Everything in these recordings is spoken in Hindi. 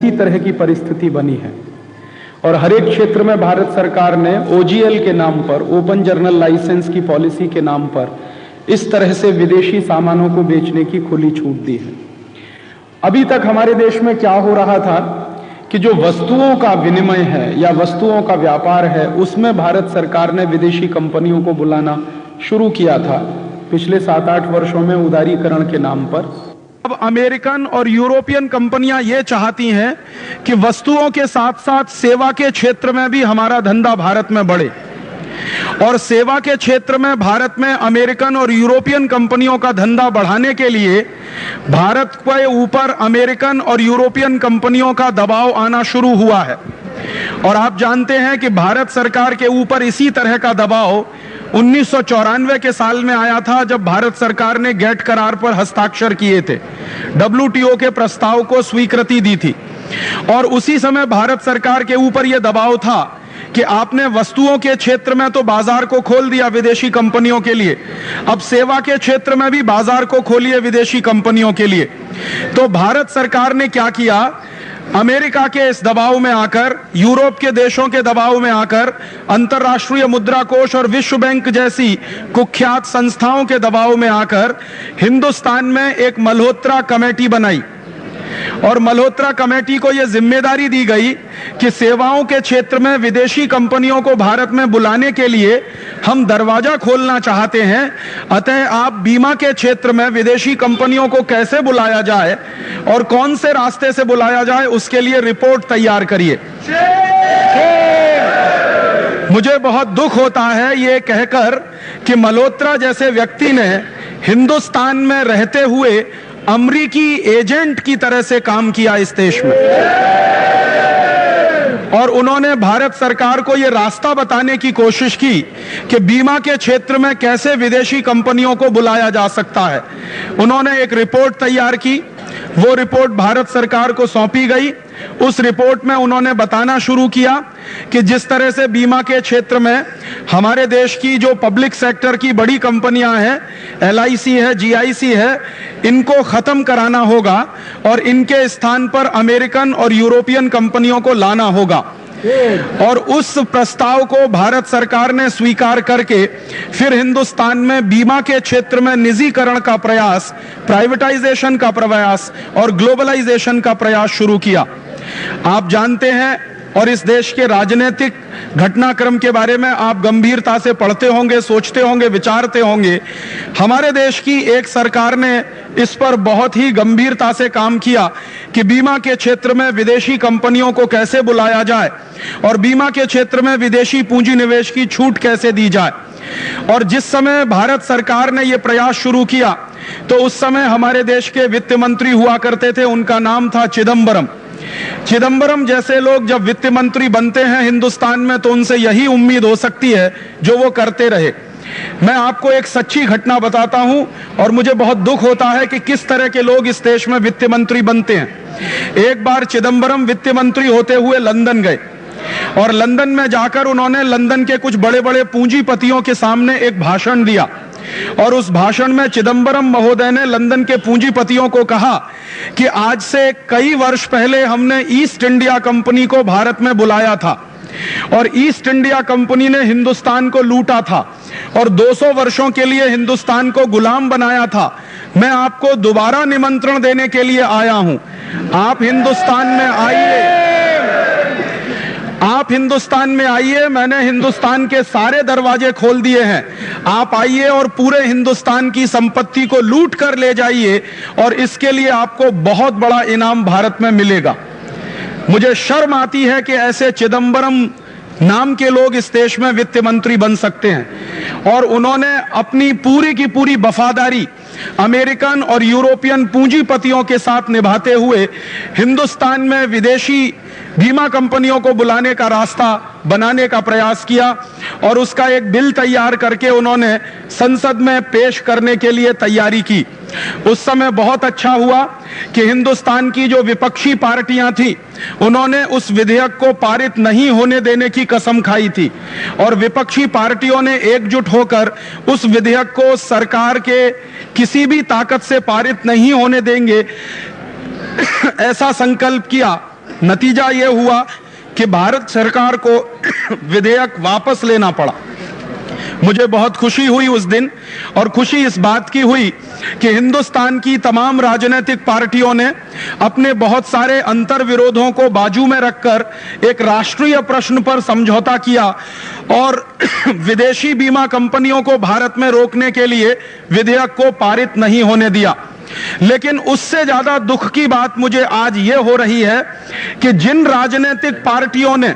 इसी तरह की परिस्थिति बनी है और हर एक क्षेत्र में भारत सरकार ने ओजीएल के नाम पर, ओपन जर्नल लाइसेंस की पॉलिसी के नाम पर इस तरह से विदेशी सामानों को बेचने की खुली छूट दी है। अभी तक हमारे देश में क्या हो रहा था कि जो वस्तुओं का विनिमय है या वस्तुओं का व्यापार है, उसमें भारत सरकार ने विदेशी कंपनियों को बुलाना शुरू किया था पिछले 7-8 वर्षों में उदारीकरण के नाम पर। अब अमेरिकन और यूरोपियन कंपनियां ये चाहती हैं कि वस्तुओं के साथ साथ सेवा के क्षेत्र में भी हमारा धंधा भारत में बढ़े, और सेवा के क्षेत्र में भारत में अमेरिकन और यूरोपियन कंपनियों का धंधा बढ़ाने के लिए भारत के ऊपर अमेरिकन और यूरोपियन कंपनियों का दबाव आना शुरू हुआ है। और आप जानते हैं कि भारत सरकार के ऊपर इसी तरह का दबाव 1994 के साल में आया था, जब भारत सरकार ने गेट करार पर हस्ताक्षर किए थे, WTO के प्रस्ताव को स्वीकृति दी थी। और उसी समय भारत सरकार के ऊपर यह दबाव था कि आपने वस्तुओं के क्षेत्र में तो बाजार को खोल दिया विदेशी कंपनियों के लिए, अब सेवा के क्षेत्र में भी बाजार को खोलिए विदेशी कंपनियों के लिए। तो भारत सरकार ने क्या किया, अमेरिका के इस दबाव में आकर, यूरोप के देशों के दबाव में आकर, अंतर्राष्ट्रीय मुद्रा कोष और विश्व बैंक जैसी कुख्यात संस्थाओं के दबाव में आकर हिंदुस्तान में एक मल्होत्रा कमेटी बनाई। और मल्होत्रा कमेटी को यह जिम्मेदारी दी गई कि सेवाओं के क्षेत्र में विदेशी कंपनियों को भारत में बुलाने के लिए हम दरवाजा खोलना चाहते हैं, अतः आप बीमा के क्षेत्र में विदेशी कंपनियों को कैसे बुलाया जाए और कौन से रास्ते से बुलाया जाए, उसके लिए रिपोर्ट तैयार करिए। मुझे बहुत दुख होता है ये कहकर कि मल्होत्रा जैसे व्यक्ति ने हिंदुस्तान में रहते हुए अमरीकी एजेंट की तरह से काम किया इस देश में, और उन्होंने भारत सरकार को यह रास्ता बताने की कोशिश की कि बीमा के क्षेत्र में कैसे विदेशी कंपनियों को बुलाया जा सकता है। उन्होंने एक रिपोर्ट तैयार की, वो रिपोर्ट भारत सरकार को सौंपी गई। उस रिपोर्ट में उन्होंने बताना शुरू किया कि जिस तरह से बीमा के क्षेत्र में हमारे देश की जो पब्लिक सेक्टर की बड़ी कंपनियां हैं, LIC है, GIC है, इनको खत्म कराना होगा और इनके स्थान पर अमेरिकन और यूरोपियन कंपनियों को लाना होगा। और उस प्रस्ताव को भारत सरकार ने स्वीकार करके फिर हिंदुस्तान में बीमा के क्षेत्र में निजीकरण का प्रयास, प्राइवेटाइजेशन का प्रयास और ग्लोबलाइजेशन का प्रयास शुरू किया। आप जानते हैं, और इस देश के राजनीतिक घटनाक्रम के बारे में आप गंभीरता से पढ़ते होंगे, सोचते होंगे, विचारते होंगे। हमारे देश की एक सरकार ने इस पर बहुत ही गंभीरता से काम किया कि बीमा के क्षेत्र में विदेशी कंपनियों को कैसे बुलाया जाए और बीमा के क्षेत्र में विदेशी पूंजी निवेश की छूट कैसे दी जाए। और जिस समय भारत सरकार ने यह प्रयास शुरू किया तो उस समय हमारे देश के वित्त मंत्री हुआ करते थे, उनका नाम था चिदम्बरम। चिदम्बरम जैसे लोग जब वित्त मंत्री बनते हैं हिंदुस्तान में तो उनसे यही उम्मीद हो सकती है जो वो करते रहे। मैं आपको एक सच्ची घटना बताता हूं, और मुझे बहुत दुख होता है कि किस तरह के लोग इस देश में वित्त मंत्री बनते हैं। एक बार चिदम्बरम वित्त मंत्री होते हुए लंदन गए, और लंदन में जाकर उन्होंने लंदन के कुछ बड़े बड़े पूंजीपतियों के सामने एक भाषण दिया। और उस भाषण में चिदम्बरम महोदय ने लंदन के पूंजीपतियों को कहा कि आज से कई वर्ष पहले हमने ईस्ट इंडिया कंपनी को भारत में बुलाया था, और ईस्ट इंडिया कंपनी ने हिंदुस्तान को लूटा था और 200 वर्षों के लिए हिंदुस्तान को गुलाम बनाया था। मैं आपको दोबारा निमंत्रण देने के लिए आया हूं, आप हिंदुस्तान में आइए, आप हिंदुस्तान में आइए, मैंने हिंदुस्तान के सारे दरवाजे खोल दिए हैं, आप आइए और पूरे हिंदुस्तान की संपत्ति को लूट कर ले जाइए, और इसके लिए आपको बहुत बड़ा इनाम भारत में मिलेगा। मुझे शर्म आती है कि ऐसे चिदम्बरम नाम के लोग इस देश में वित्त मंत्री बन सकते हैं। और उन्होंने अपनी पूरी की पूरी वफादारी अमेरिकन और यूरोपियन पूंजीपतियों के साथ निभाते हुए हिंदुस्तान में विदेशी बीमा कंपनियों को बुलाने का रास्ता बनाने का प्रयास किया, और उसका एक बिल तैयार करके उन्होंने संसद में पेश करने के लिए तैयारी की। उस समय बहुत अच्छा हुआ कि हिंदुस्तान की जो विपक्षी पार्टियां थी उन्होंने उस विधेयक को पारित नहीं होने देने की कसम खाई थी, और विपक्षी पार्टियों ने एकजुट होकर उस विधेयक को सरकार के किसी भी ताकत से पारित नहीं होने देंगे ऐसा संकल्प किया। नतीजा ये हुआ कि भारत सरकार को विधेयक वापस लेना पड़ा। मुझे बहुत खुशी हुई उस दिन, और खुशी इस बात की हुई कि हिंदुस्तान की तमाम राजनीतिक पार्टियों ने अपने बहुत सारे अंतर विरोधों को बाजू में रखकर एक राष्ट्रीय प्रश्न पर समझौता किया और विदेशी बीमा कंपनियों को भारत में रोकने के लिए विधेयक को पारित नहीं होने दिया। लेकिन उससे ज्यादा दुख की बात मुझे आज ये हो रही है कि जिन राजनीतिक पार्टियों ने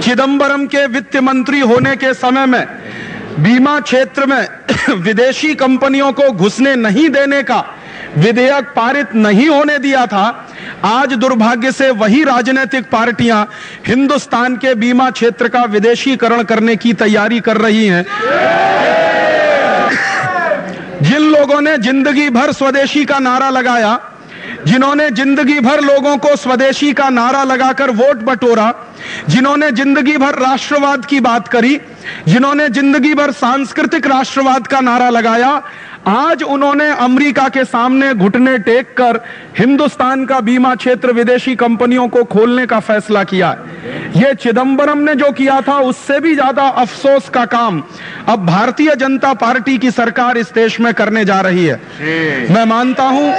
चिदंबरम के वित्त मंत्री होने के समय में बीमा क्षेत्र में विदेशी कंपनियों को घुसने नहीं देने का विधेयक पारित नहीं होने दिया था, आज दुर्भाग्य से वही राजनीतिक पार्टियां हिंदुस्तान के बीमा क्षेत्र का विदेशीकरण करने की तैयारी कर रही हैं। जिन लोगों ने जिंदगी भर स्वदेशी का नारा लगाया, जिन्होंने जिंदगी भर लोगों को स्वदेशी का नारा लगाकर वोट बटोरा, जिन्होंने जिंदगी भर राष्ट्रवाद की बात करी, जिन्होंने जिंदगी भर सांस्कृतिक राष्ट्रवाद का नारा लगाया, आज उन्होंने अमेरिका के सामने घुटने टेक कर हिंदुस्तान का बीमा क्षेत्र विदेशी कंपनियों को खोलने का फैसला किया है। यह चिदंबरम ने जो किया था उससे भी ज्यादा अफसोस का काम अब भारतीय जनता पार्टी की सरकार इस देश में करने जा रही है। मैं मानता हूं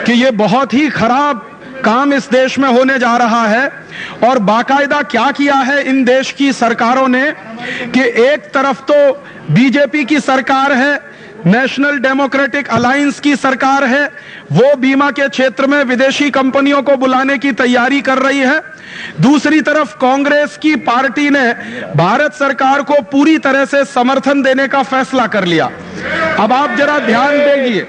कि यह बहुत ही खराब काम इस देश में होने जा रहा है, और बाकायदा क्या किया है इन देश की सरकारों ने कि एक तरफ तो बीजेपी की सरकार है, नेशनल डेमोक्रेटिक अलायंस की सरकार है, वो बीमा के क्षेत्र में विदेशी कंपनियों को बुलाने की तैयारी कर रही है। दूसरी तरफ कांग्रेस की पार्टी ने भारत सरकार को पूरी तरह से समर्थन देने का फैसला कर लिया। अब आप जरा ध्यान देंगे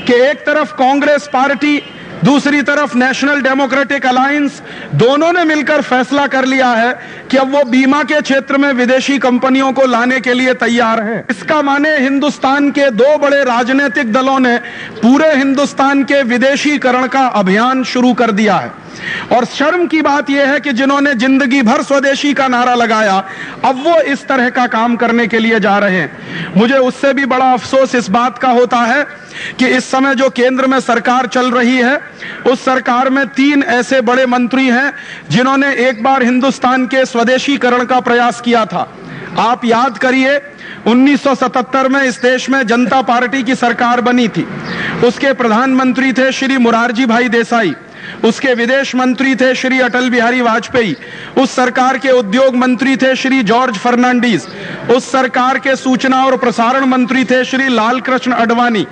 कि एक तरफ कांग्रेस पार्टी, दूसरी तरफ नेशनल डेमोक्रेटिक अलायंस, दोनों ने मिलकर फैसला कर लिया है कि अब वो बीमा के क्षेत्र में विदेशी कंपनियों को लाने के लिए तैयार हैं। इसका माने हिंदुस्तान के दो बड़े राजनीतिक दलों ने पूरे हिंदुस्तान के विदेशीकरण का अभियान शुरू कर दिया है। और शर्म की बात यह है कि जिन्होंने जिंदगी भर स्वदेशी का नारा लगाया, अब वो इस तरह का काम करने के लिए जा रहे हैं। मुझे उससे भी बड़ा अफसोस इस बात का होता है कि इस समय जो केंद्र में सरकार चल रही है, उस सरकार में 3 ऐसे बड़े मंत्री हैं जिन्होंने एक बार हिंदुस्तान के स्वदेशीकरण का प्रयास किया था। आप याद करिए, 1977 में इस देश में जनता पार्टी की सरकार बनी थी। उसके प्रधानमंत्री थे श्री मोरारजी भाई देसाई, उसके विदेश मंत्री थे श्री अटल बिहारी वाजपेयी, उस सरकार के उद्योग मंत्री थे श्री जॉर्ज फर्नांडीज, उस सरकार के सूचना और प्रसारण मंत्री थे श्री लाल कृष्ण आडवाणी।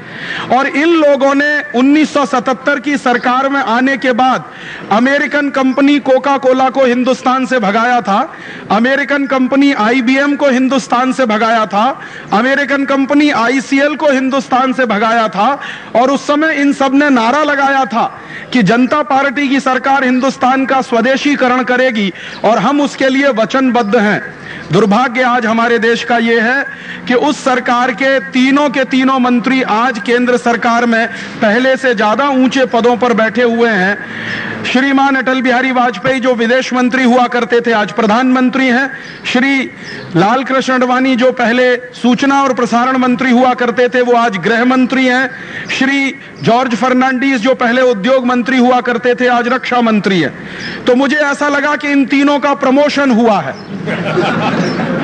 और इन लोगों ने 1977 की सरकार में आने के बाद अमेरिकन कंपनी कोका कोला को हिंदुस्तान से भगाया था, अमेरिकन कंपनी IBM को हिंदुस्तान से भगाया था, अमेरिकन कंपनी ICL को हिंदुस्तान से भगाया था। और उस समय इन सब ने नारा लगाया था कि जनता पार्टी की सरकार हिंदुस्तान का स्वदेशीकरण करेगी और हम उसके लिए वचनबद्ध हैं। दुर्भाग्य आज हमारे देश का यह है कि उस सरकार के तीनों मंत्री आज केंद्र सरकार में पहले से ज्यादा ऊंचे पदों पर बैठे हुए हैं। श्रीमान अटल बिहारी वाजपेयी जो विदेश मंत्री हुआ करते थे, आज प्रधानमंत्री हैं। श्री लाल कृष्ण आडवाणी जो पहले सूचना और प्रसारण मंत्री हुआ करते थे, वो आज गृह मंत्री हैं। श्री जॉर्ज फर्नांडीज जो पहले उद्योग मंत्री हुआ करते थे, आज रक्षा मंत्री हैं। तो मुझे ऐसा लगा कि इन तीनों का प्रमोशन हुआ है,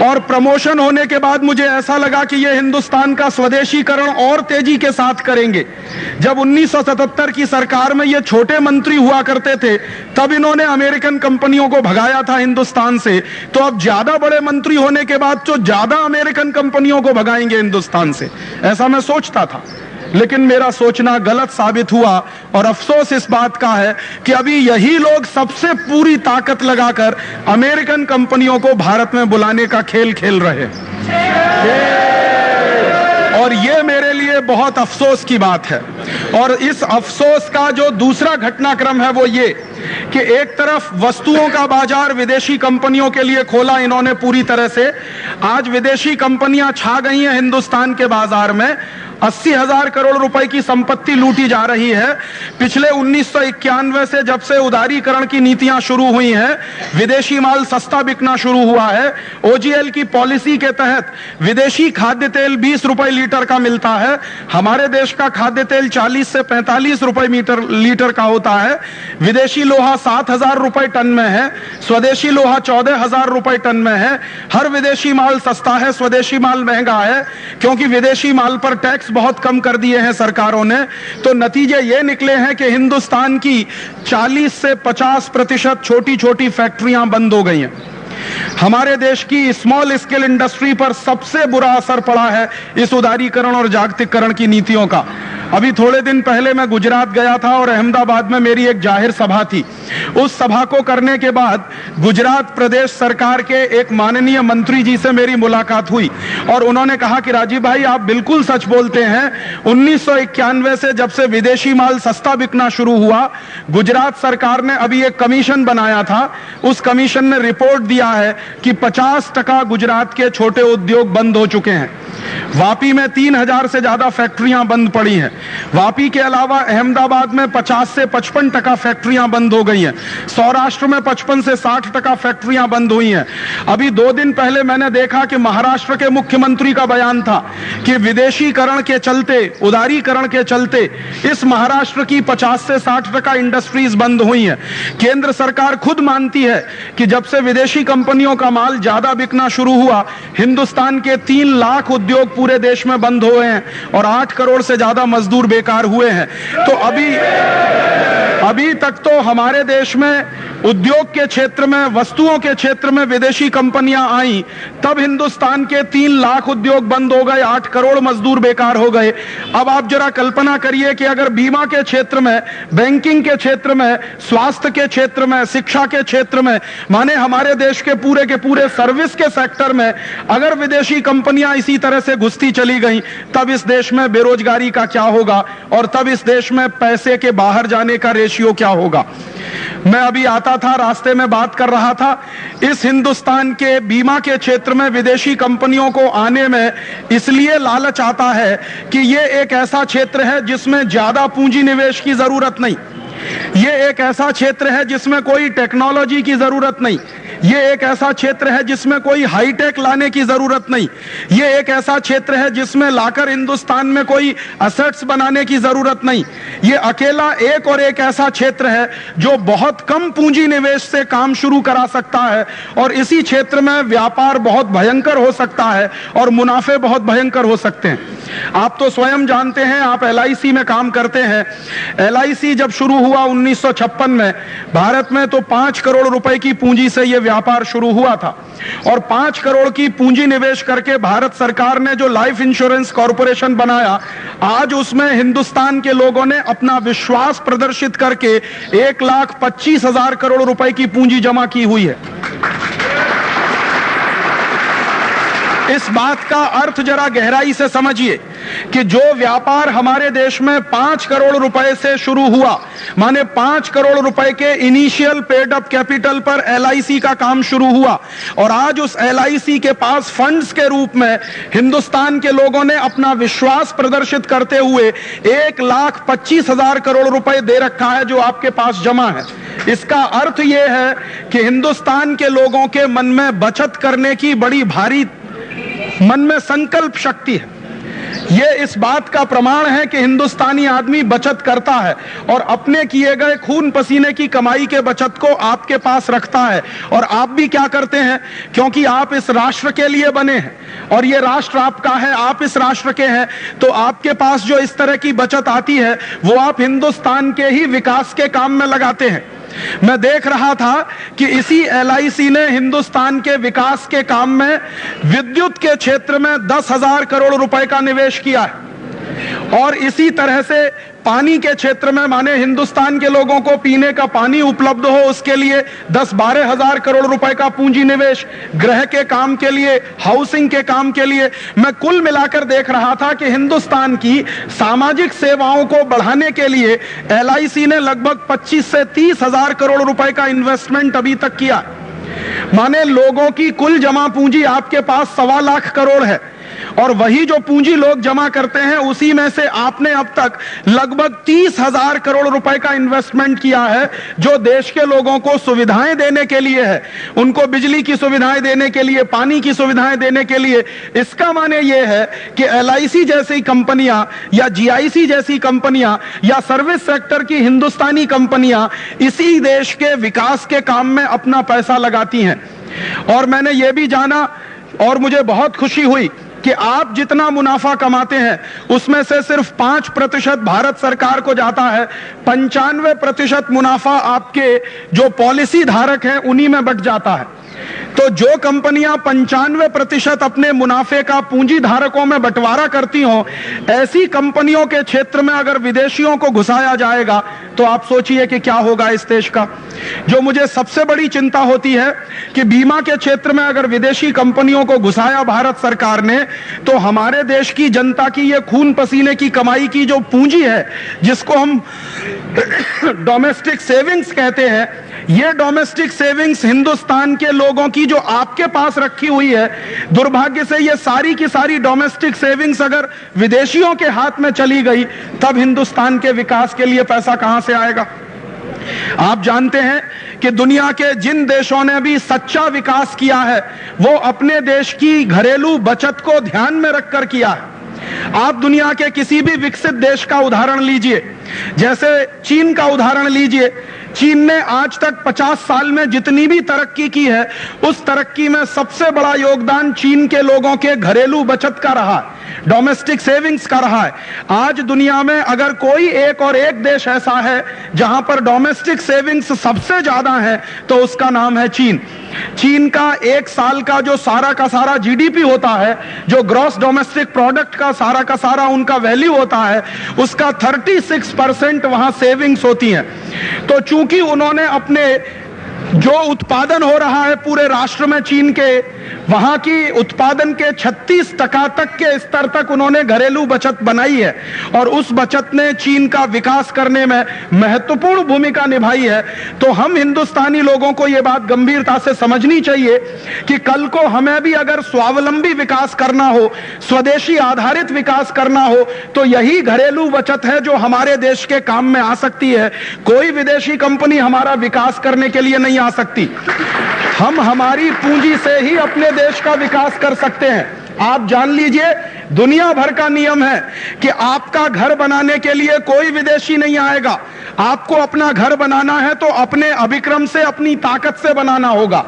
और प्रमोशन होने के बाद मुझे ऐसा लगा कि ये हिंदुस्तान का स्वदेशीकरण और तेजी के साथ करेंगे। जब 1977 की सरकार में ये छोटे मंत्री हुआ करते थे, तब इन्होंने अमेरिकन कंपनियों को भगाया था हिंदुस्तान से, तो अब ज्यादा बड़े मंत्री होने के बाद तो ज्यादा अमेरिकन कंपनियों को भगाएंगे हिंदुस्तान से, ऐसा मैं सोचता था। लेकिन मेरा सोचना गलत साबित हुआ, और अफसोस इस बात का है कि अभी यही लोग सबसे पूरी ताकत लगाकर अमेरिकन कंपनियों को भारत में बुलाने का खेल खेल रहे हैं। और ये मेरे लिए बहुत अफसोस की बात है। और इस अफसोस का जो दूसरा घटनाक्रम है वो ये कि एक तरफ वस्तुओं का बाजार विदेशी कंपनियों के लिए खोला इन्होंने पूरी तरह से, आज विदेशी कंपनियां छा गई हैं हिंदुस्तान के बाजार में, 80,000 करोड़ रुपए की संपत्ति लूटी जा रही है। पिछले 1991 से जब से उदारीकरण की नीतियां शुरू हुई हैं, विदेशी माल सस्ता बिकना शुरू हुआ है। ओजीएल की पॉलिसी के तहत विदेशी खाद्य तेल 20 रुपए लीटर का मिलता है, हमारे देश का खाद्य तेल 40 से 45 रुपए लीटर का होता है। विदेशी लोहा 7,000 रुपए टन में है, स्वदेशी लोहा 14,000 रुपए टन में है। हर विदेशी माल सस्ता है, स्वदेशी माल महंगा है, क्योंकि विदेशी माल पर टैक्स बहुत कम कर दिए हैं सरकारों ने। तो नतीजे ये निकले हैं कि हिंदुस्तान की 40 से 50% छोटी छोटी फैक्ट्रियां बंद हो गई हैं। हमारे देश की स्मॉल स्केल इंडस्ट्री पर सबसे बुरा असर पड़ा है इस उदारीकरण और जागतिकीकरण की नीतियों का। अभी थोड़े दिन पहले मैं गुजरात गया था और अहमदाबाद में मेरी एक जाहिर सभा थी। उस सभा को करने के बाद गुजरात प्रदेश सरकार के एक माननीय मंत्री जी से मेरी मुलाकात हुई और उन्होंने कहा कि राजीव भाई, आप बिल्कुल सच बोलते हैं। 1991 से जब से विदेशी माल सस्ता बिकना शुरू हुआ, गुजरात सरकार ने अभी एक कमीशन बनाया था। उस कमीशन ने रिपोर्ट दिया है कि 50% गुजरात के छोटे उद्योग बंद हो चुके हैं। वापी में 3,000 से ज्यादा फैक्ट्रियां बंद पड़ी हैं। वापी के अलावा अहमदाबाद में 50 से 55% फैक्ट्रियां बंद हो गई हैं। सौराष्ट्र में 55 से 60% फैक्ट्रियां बंद हुई हैं। अभी 2 दिन पहले मैंने देखा कि महाराष्ट्र के मुख्यमंत्री का बयान था कि विदेशीकरण के चलते, उदारीकरण के चलते इस महाराष्ट्र की 50 से 60% इंडस्ट्रीज बंद हुई हैं। केंद्र सरकार खुद मानती है कि जब से विदेशी कंपनियों का माल ज्यादा बिकना शुरू हुआ, हिंदुस्तान के 3 लाख उद्योग पूरे देश में बंद हुए हैं और 8 करोड़ से ज्यादा मजदूर बेकार हुए हैं। तो अभी तक तो हमारे देश में उद्योग के क्षेत्र में, वस्तुओं के क्षेत्र में विदेशी कंपनियां आई, तब हिंदुस्तान के 3 लाख उद्योग बंद हो गए, 8 करोड़ मजदूर बेकार हो गए। अब आप जरा कल्पना करिए कि अगर बीमा के क्षेत्र में, बैंकिंग के क्षेत्र में, स्वास्थ्य के क्षेत्र में, शिक्षा के क्षेत्र में, माने हमारे देश के पूरे सर्विस के सेक्टर में अगर विदेशी कंपनियां इसी तरह से घुसती चली गई, तब इस देश में बेरोजगारी का क्या होगा और तब इस देश में पैसे के बाहर जाने का रेशियो क्या होगा। मैं अभी आता था, रास्ते में बात कर रहा था, इस हिंदुस्तान के बीमा के क्षेत्र में विदेशी कंपनियों को आने में इसलिए लालच आता है कि ये एक ऐसा क्षेत्र है जिसमें ज्यादा पूंजी निवेश की जरूरत नहीं, ये एक ऐसा क्षेत्र है जिसमें कोई टेक्नोलॉजी की जरूरत नहीं, ये एक ऐसा क्षेत्र है जिसमें कोई हाईटेक लाने की जरूरत नहीं, ये एक ऐसा क्षेत्र है जिसमें लाकर हिंदुस्तान में कोई असेट्स बनाने की जरूरत नहीं। ये अकेला एक और एक ऐसा क्षेत्र है जो बहुत कम पूंजी निवेश से काम शुरू करा सकता है और इसी क्षेत्र में व्यापार बहुत भयंकर हो सकता है और मुनाफे बहुत भयंकर हो सकते हैं। आप तो स्वयं जानते हैं, आप LIC में काम करते हैं। LIC जब शुरू हुआ 1956 में, भारत में तो 5 करोड़ रुपए की पूंजी से यह व्यापार शुरू हुआ था और 5 करोड़ की पूंजी निवेश करके भारत सरकार ने जो लाइफ इंश्योरेंस कॉर्पोरेशन बनाया, आज उसमें हिंदुस्तान के लोगों ने अपना विश्वास प्रदर्शित करके 1,25,000 करोड़ रुपए की पूंजी जमा की हुई है। इस बात का अर्थ जरा गहराई से समझिए कि जो व्यापार हमारे देश में 5 करोड़ रुपए से शुरू हुआ, माने 5 करोड़ रुपए के इनिशियल पेड अप कैपिटल पर LIC का काम शुरू हुआ और आज उस LIC के पास फंड्स के रूप में हिंदुस्तान के लोगों ने अपना विश्वास प्रदर्शित करते हुए 1,25,000 करोड़ रुपए दे रखा है जो आपके पास जमा है। इसका अर्थ यह है कि हिंदुस्तान के लोगों के मन में बचत करने की बड़ी भारी मन में संकल्प शक्ति है। यह इस बात का प्रमाण है कि हिंदुस्तानी आदमी बचत करता है और अपने किए गए खून पसीने की कमाई के बचत को आपके पास रखता है। और आप भी क्या करते हैं, क्योंकि आप इस राष्ट्र के लिए बने हैं और ये राष्ट्र आपका है, आप इस राष्ट्र के हैं, तो आपके पास जो इस तरह की बचत आती है वो आप हिंदुस्तान के ही विकास के काम में लगाते हैं। मैं देख रहा था कि इसी LIC ने हिंदुस्तान के विकास के काम में विद्युत के क्षेत्र में 10,000 करोड़ रुपए का निवेश किया है। और इसी तरह से पानी के क्षेत्र में माने हिंदुस्तान के लोगों को पीने का पानी उपलब्ध हो, उसके लिए 10-12 हजार करोड़ रुपए का पूंजी निवेश, गृह के काम के लिए, हाउसिंग के काम के लिए। मैं कुल मिलाकर देख रहा था कि हिंदुस्तान की सामाजिक सेवाओं को बढ़ाने के लिए LIC ने लगभग 25 से 30 हजार करोड़ रुपए का इन्वेस्टमेंट अभी तक किया। माने लोगों की कुल जमा पूंजी आपके पास 1.25 लाख करोड़ है, और वही जो पूंजी लोग जमा करते हैं उसी में से आपने अब तक लगभग 30 हजार करोड़ रुपए का इन्वेस्टमेंट किया है, जो देश के लोगों को सुविधाएं देने के लिए है, उनको बिजली की सुविधाएं देने के लिए, पानी की सुविधाएं देने के लिए। इसका माने ये है कि LIC जैसी कंपनियां या GIC जैसी कंपनियां या सर्विस सेक्टर की हिंदुस्तानी कंपनियां इसी देश के विकास के काम में अपना पैसा लगाती हैं। और मैंने ये भी जाना और मुझे बहुत खुशी हुई कि आप जितना मुनाफा कमाते हैं उसमें से सिर्फ 5% भारत सरकार को जाता है, 95% मुनाफा आपके जो पॉलिसी धारक हैं उन्हीं में बट जाता है। तो जो कंपनियां 95% अपने मुनाफे का पूंजी धारकों में बंटवारा करती हों, ऐसी कंपनियों के क्षेत्र में अगर विदेशियों को घुसाया जाएगा तो आप सोचिए कि क्या होगा इस देश का। जो मुझे सबसे बड़ी चिंता होती है कि बीमा के क्षेत्र में अगर विदेशी कंपनियों को घुसाया भारत सरकार ने, तो हमारे देश की जनता की ये खून पसीने की कमाई की जो पूंजी है, जिसको हम डोमेस्टिक सेविंग्स कहते हैं, ये डोमेस्टिक सेविंग्स हिंदुस्तान के लोगों की जो आपके पास रखी हुई है, दुर्भाग्य से ये सारी की सारी डोमेस्टिक सेविंग्स अगर विदेशियों के हाथ में चली गई, तब हिंदुस्तान के विकास के लिए पैसा कहां से आएगा। आप जानते हैं कि दुनिया के जिन देशों ने भी सच्चा विकास किया है वो अपने देश की घरेलू बचत को ध्यान में रखकर किया है। आप दुनिया के किसी भी विकसित देश का उदाहरण लीजिए, जैसे चीन का उदाहरण लीजिए। चीन ने आज तक 50 साल में जितनी भी तरक्की की है, उस तरक्की में सबसे बड़ा योगदान चीन के लोगों के घरेलू बचत का रहा है, डोमेस्टिक सेविंग्स का रहा है। आज दुनिया में अगर कोई एक और एक देश ऐसा है जहां पर डोमेस्टिक सेविंग्स सबसे ज्यादा है, तो उसका नाम है चीन। चीन का एक साल का जो सारा का सारा GDP होता है, जो ग्रॉस डोमेस्टिक प्रोडक्ट का सारा उनका वैल्यू होता है, उसका 36% वहां सेविंग्स होती हैं। तो चूंकि उन्होंने अपने जो उत्पादन हो रहा है पूरे राष्ट्र में चीन के, वहां की उत्पादन के 36% तक के स्तर तक उन्होंने घरेलू बचत बनाई है, और उस बचत ने चीन का विकास करने में महत्वपूर्ण भूमिका निभाई है। तो हम हिंदुस्तानी लोगों को यह बात गंभीरता से समझनी चाहिए कि कल को हमें भी अगर स्वावलंबी विकास करना हो, स्वदेशी आधारित विकास करना हो, तो यही घरेलू बचत है जो हमारे देश के काम में आ सकती है। कोई विदेशी कंपनी हमारा विकास करने के लिए नहीं आ सकती। हम हमारी पूंजी से ही अपने देश का विकास कर सकते हैं। आप जान लीजिए, दुनिया भर का नियम है कि आपका घर बनाने के लिए कोई विदेशी नहीं आएगा। आपको अपना घर बनाना है तो अपने अभिक्रम से, अपनी ताकत से बनाना होगा।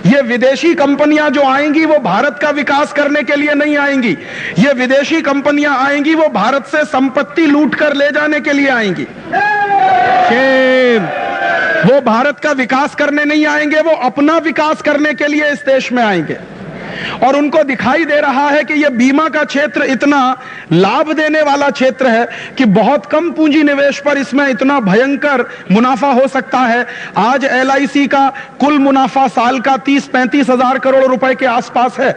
ये विदेशी कंपनियां जो आएंगी वो भारत का विकास करने के लिए नहीं आएंगी। ये विदेशी कंपनियां आएंगी वो भारत से संपत्ति लूट कर ले जाने के लिए आएंगी। वो भारत का विकास करने नहीं आएंगे, वो अपना विकास करने के लिए इस देश में आएंगे। और उनको दिखाई दे रहा है कि यह बीमा का क्षेत्र इतना लाभ देने वाला क्षेत्र है कि बहुत कम पूंजी निवेश पर इसमें इतना भयंकर मुनाफा हो सकता है। आज LIC का कुल मुनाफा साल का 30-35 हजार करोड़ रुपए के आसपास है।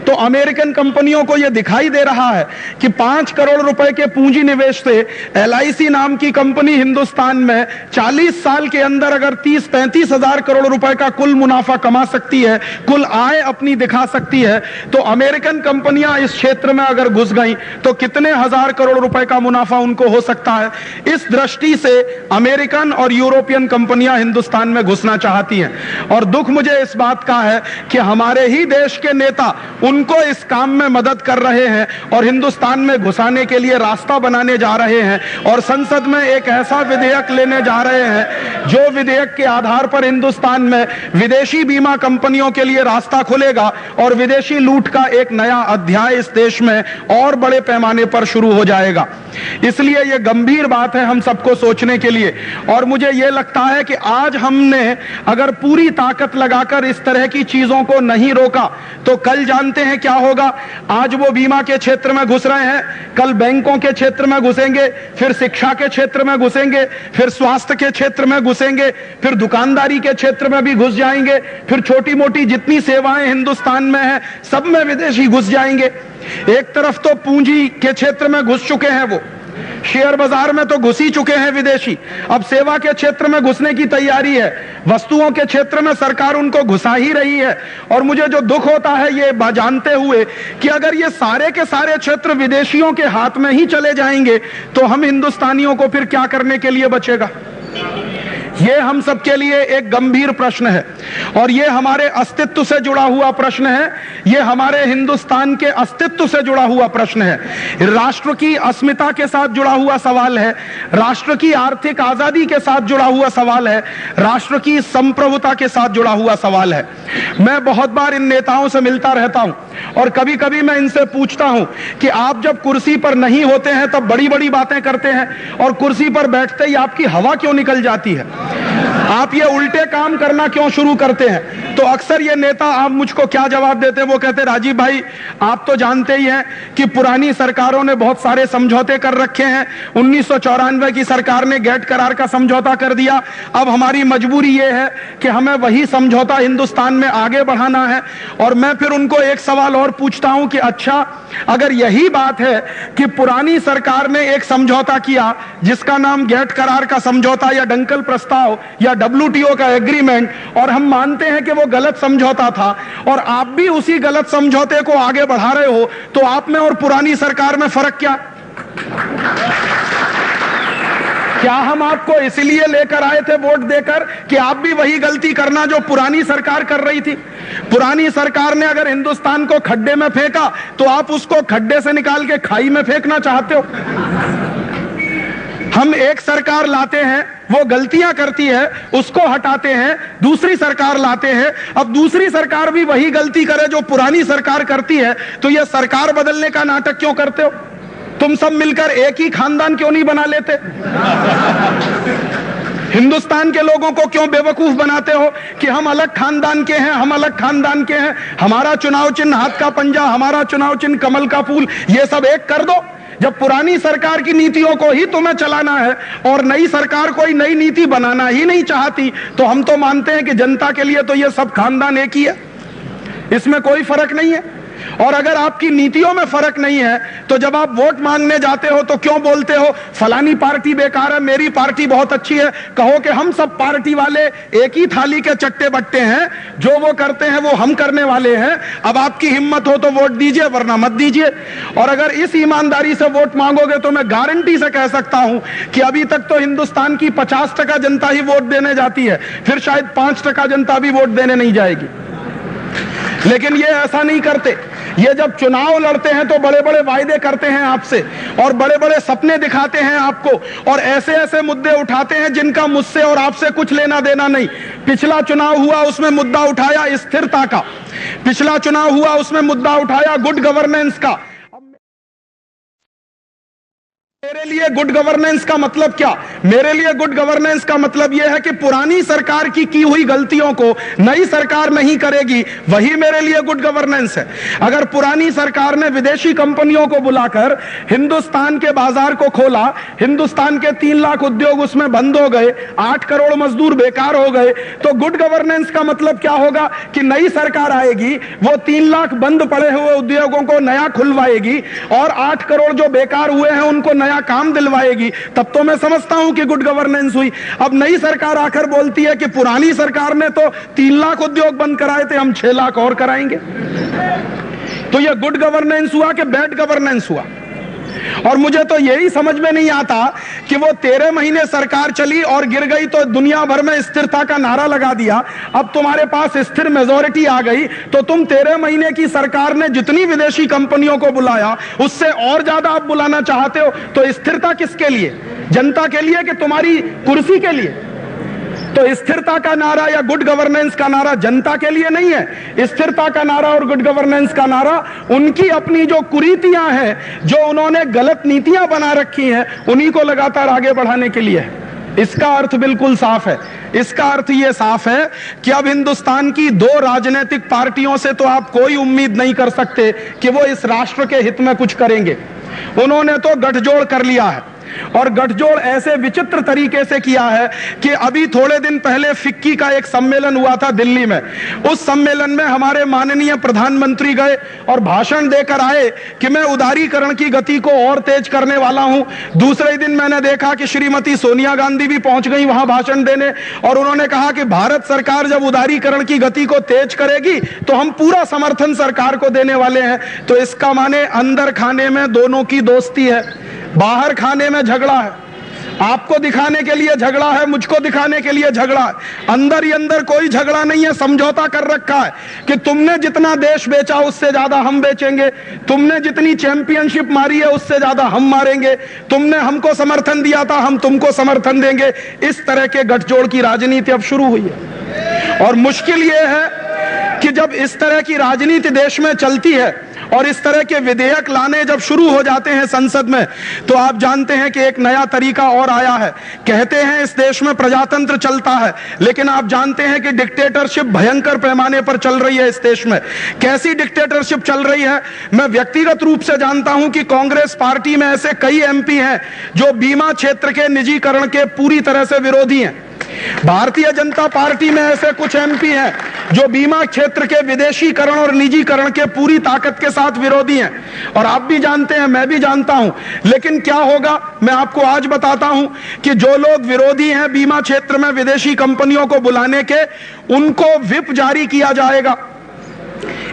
तो अमेरिकन कंपनियों को यह दिखाई दे रहा है कि 5 करोड़ रुपए के पूंजी निवेश से LIC नाम की कंपनी हिंदुस्तान में 40 साल के अंदर अगर 30-35 हजार करोड़ रुपए का कुल मुनाफा कमा सकती है, कुल आय अपनी दिखा सकती है, तो अमेरिकन कंपनियां इस क्षेत्र में अगर घुस गई तो कितने हजार करोड़ रुपए का मुनाफा उनको हो सकता है। इस दृष्टि से अमेरिकन और यूरोपियन कंपनियां हिंदुस्तान में घुसना चाहती हैं। और दुख मुझे इस बात का है कि हमारे ही देश के नेता उनको इस काम में मदद कर रहे हैं और हिंदुस्तान में घुसाने के लिए रास्ता बनाने जा रहे हैं, और संसद में एक ऐसा विधेयक लेने जा रहे हैं जो विधेयक के आधार पर हिंदुस्तान में विदेशी बीमा कंपनियों के लिए रास्ता खुलेगा और विदेशी विदेशी लूट का एक नया अध्याय इस देश में और बड़े पैमाने पर शुरू हो जाएगा। इसलिए यह गंभीर बात है हम सबको सोचने के लिए। और मुझे यह लगता है कि आज हमने अगर पूरी ताकत लगाकर इस तरह की चीजों को नहीं रोका तो कल जानते हैं क्या होगा। आज वो बीमा के क्षेत्र में घुस रहे हैं, कल बैंकों के क्षेत्र में घुसेंगे, फिर शिक्षा के क्षेत्र में घुसेंगे, फिर स्वास्थ्य के क्षेत्र में घुसेंगे, फिर दुकानदारी के क्षेत्र में भी घुस जाएंगे, फिर छोटी मोटी जितनी सेवाएं हिंदुस्तान में है सब में विदेशी घुस जाएंगे। एक तरफ तो पूंजी के क्षेत्र में घुस चुके हैं, वो शेयर बाजार में तो घुस ही चुके हैं विदेशी, अब सेवा के क्षेत्र में घुसने की तैयारी है, वस्तुओं के क्षेत्र में सरकार उनको घुसा ही रही है। और मुझे जो दुख होता है ये जानते हुए कि अगर ये सारे के सारे क्षेत्र विदेशियों के हाथ में ही चले जाएंगे तो हम हिंदुस्तानियों को फिर क्या करने के लिए बचेगा। ये हम सबके लिए एक गंभीर प्रश्न है और ये हमारे अस्तित्व से जुड़ा हुआ प्रश्न है, ये हमारे हिंदुस्तान के अस्तित्व से जुड़ा हुआ प्रश्न है, राष्ट्र की अस्मिता के साथ जुड़ा हुआ सवाल है, राष्ट्र की आर्थिक आजादी के साथ जुड़ा हुआ सवाल है, राष्ट्र की संप्रभुता के साथ जुड़ा हुआ सवाल है। मैं बहुत बार इन नेताओं से मिलता रहता हूं और कभी कभी मैं इनसे पूछता हूं कि आप जब कुर्सी पर नहीं होते हैं तब बड़ी बड़ी बातें करते हैं और कुर्सी पर बैठते ही आपकी हवा क्यों निकल जाती है, आप ये उल्टे काम करना क्यों शुरू करते हैं। तो अक्सर ये नेता आप मुझको क्या जवाब देते हैं, वो कहते हैं राजीव भाई आप तो जानते ही हैं कि पुरानी सरकारों ने बहुत सारे समझौते कर रखे हैं, 1994 की सरकार ने गेट करार का समझौता कर दिया, अब हमारी मजबूरी ये है कि हमें वही समझौता हिंदुस्तान में आगे बढ़ाना है। और मैं फिर उनको एक सवाल और पूछता हूं कि अच्छा अगर यही बात है कि पुरानी सरकार ने एक समझौता किया जिसका नाम गेट करार का समझौता या डंकल प्रस्ताव या WTO का एग्रीमेंट, और हम मानते हैं कि वो गलत समझौता था और आप भी उसी गलत समझौते को आगे बढ़ा रहे हो, तो आप में और पुरानी सरकार में फर्क क्या? क्या हम आपको इसलिए लेकर आए थे वोट देकर कि आप भी वही गलती करना जो पुरानी सरकार कर रही थी? पुरानी सरकार ने अगर हिंदुस्तान को खड्डे में फेंका तो आप उसको खड्डे से निकाल के खाई में फेंकना चाहते हो। हम एक सरकार लाते हैं, वो गलतियां करती है, उसको हटाते हैं, दूसरी सरकार लाते हैं, अब दूसरी सरकार भी वही गलती करे जो पुरानी सरकार करती है, तो ये सरकार बदलने का नाटक क्यों करते हो? तुम सब मिलकर एक ही खानदान क्यों नहीं बना लेते? हिंदुस्तान के लोगों को क्यों बेवकूफ बनाते हो कि हम अलग खानदान के हैं, हम अलग खानदान के हैं, हमारा चुनाव चिन्ह हाथ का पंजा, हमारा चुनाव चिन्ह कमल का फूल, ये सब एक कर दो। जब पुरानी सरकार की नीतियों को ही तुम्हें चलाना है और नई सरकार कोई नई नीति बनाना ही नहीं चाहती, तो हम तो मानते हैं कि जनता के लिए तो ये सब खानदान एक ही है, इसमें कोई फर्क नहीं है। और अगर आपकी नीतियों में फर्क नहीं है तो जब आप वोट मांगने जाते हो तो क्यों बोलते हो फलानी पार्टी बेकार है, मेरी पार्टी बहुत अच्छी है? कहो कि हम सब पार्टी वाले एक ही थाली के चट्टे बट्टे हैं, जो वो करते हैं वो हम करने वाले हैं। अब आपकी हिम्मत हो तो वोट दीजिए, वरना मत दीजिए। और अगर इस ईमानदारी से वोट मांगोगे तो मैं गारंटी से कह सकता हूं कि अभी तक तो हिंदुस्तान की 50% जनता ही वोट देने जाती है, फिर शायद 5% जनता भी वोट देने नहीं जाएगी। लेकिन ये ऐसा नहीं करते, ये जब चुनाव लड़ते हैं तो बड़े बड़े वायदे करते हैं आपसे और बड़े बड़े सपने दिखाते हैं आपको और ऐसे ऐसे मुद्दे उठाते हैं जिनका मुझसे और आपसे कुछ लेना देना नहीं। पिछला चुनाव हुआ उसमें मुद्दा उठाया स्थिरता का, पिछला चुनाव हुआ उसमें मुद्दा उठाया गुड गवर्नेंस का। मेरे लिए गुड गवर्नेंस का मतलब क्या? मेरे लिए गुड गवर्नेंस का मतलब यह है कि पुरानी सरकार की हुई गलतियों को नई सरकार नहीं करेगी, वही मेरे लिए गुड गवर्नेंस है। अगर पुरानी सरकार ने विदेशी कंपनियों को बुलाकर हिंदुस्तान के बाजार को खोला, हिंदुस्तान के 3 लाख उद्योग उसमें बंद हो गए, 8 करोड़ मजदूर बेकार हो गए, तो गुड गवर्नेंस का मतलब क्या होगा कि नई सरकार आएगी, वो 3 लाख बंद पड़े हुए उद्योगों को नया खुलवाएगी और 8 करोड़ जो बेकार हुए हैं उनको नया काम दिलवाएगी। तब तो मैं समझता हूं कि गुड गवर्नेंस हुई। अब नई सरकार आकर बोलती है कि पुरानी सरकार ने तो 3 लाख उद्योग बंद कराए थे, हम 6 लाख और कराएंगे। तो यह गुड गवर्नेंस हुआ कि बैड गवर्नेंस हुआ? और मुझे तो यही समझ में नहीं आता कि वो 13 महीने सरकार चली और गिर गई तो दुनिया भर में स्थिरता का नारा लगा दिया, अब तुम्हारे पास स्थिर मेजॉरिटी आ गई तो तुम 13 महीने की सरकार ने जितनी विदेशी कंपनियों को बुलाया उससे और ज्यादा आप बुलाना चाहते हो। तो स्थिरता किसके लिए? जनता के लिए कि तुम्हारी कुर्सी के लिए? तो स्थिरता का नारा या गुड गवर्नेंस का नारा जनता के लिए नहीं है। स्थिरता का नारा और गुड गवर्नेंस का नारा उनकी अपनी जो कुरीतियां हैं, जो उन्होंने गलत नीतियां बना रखी हैं, उन्हीं को लगातार आगे बढ़ाने के लिए है। इसका अर्थ बिल्कुल साफ है। इसका अर्थ यह साफ है कि अब हिंदुस्तान की दो राजनीतिक पार्टियों से तो आप कोई उम्मीद नहीं कर सकते कि वो इस राष्ट्र के हित में कुछ करेंगे। उन्होंने तो गठजोड़ कर लिया है, और गठजोड़ ऐसे विचित्र तरीके से किया है कि अभी थोड़े दिन पहले फिक्की का एक सम्मेलन हुआ था दिल्ली में। उस सम्मेलन में हमारे माननीय प्रधानमंत्री गए और भाषण देकर आए कि मैं उदारीकरण की गति को और तेज करने वाला हूं। दूसरे दिन मैंने देखा कि श्रीमती सोनिया गांधी भी पहुंच गई वहां भाषण देने, और उन्होंने कहा कि भारत सरकार जब उदारीकरण की गति को तेज करेगी तो हम पूरा समर्थन सरकार को देने वाले हैं। तो इसका माने अंदर खाने में दोनों की दोस्ती है, बाहर खाने में झगड़ा है। आपको दिखाने के लिए झगड़ा है, मुझको दिखाने के लिए झगड़ा है। अंदर ही अंदर कोई झगड़ा नहीं है, समझौता कर रखा है कि तुमने जितना देश बेचा उससे ज्यादा हम बेचेंगे, तुमने जितनी चैंपियनशिप मारी है उससे ज्यादा हम मारेंगे, तुमने हमको समर्थन दिया था हम तुमको समर्थन देंगे। इस तरह के गठजोड़ की राजनीति अब शुरू हुई है। और मुश्किल यह है कि जब इस तरह की राजनीति देश में चलती है और इस तरह के विधेयक लाने जब शुरू हो जाते हैं संसद में, तो आप जानते हैं कि एक नया तरीका और आया है। कहते हैं इस देश में प्रजातंत्र चलता है, लेकिन आप जानते हैं कि डिक्टेटरशिप भयंकर पैमाने पर चल रही है इस देश में। कैसी डिक्टेटरशिप चल रही है, मैं व्यक्तिगत रूप से जानता हूं कि कांग्रेस पार्टी में ऐसे कई एमपी हैं जो बीमा क्षेत्र के निजीकरण के पूरी तरह से विरोधी हैं। भारतीय जनता पार्टी में ऐसे कुछ एमपी हैं जो बीमा क्षेत्र के विदेशीकरण और निजीकरण के पूरी ताकत के साथ विरोधी हैं। और आप भी जानते हैं, मैं भी जानता हूं। लेकिन क्या होगा, मैं आपको आज बताता हूं कि जो लोग विरोधी हैं बीमा क्षेत्र में विदेशी कंपनियों को बुलाने के, उनको व्हिप जारी किया जाएगा।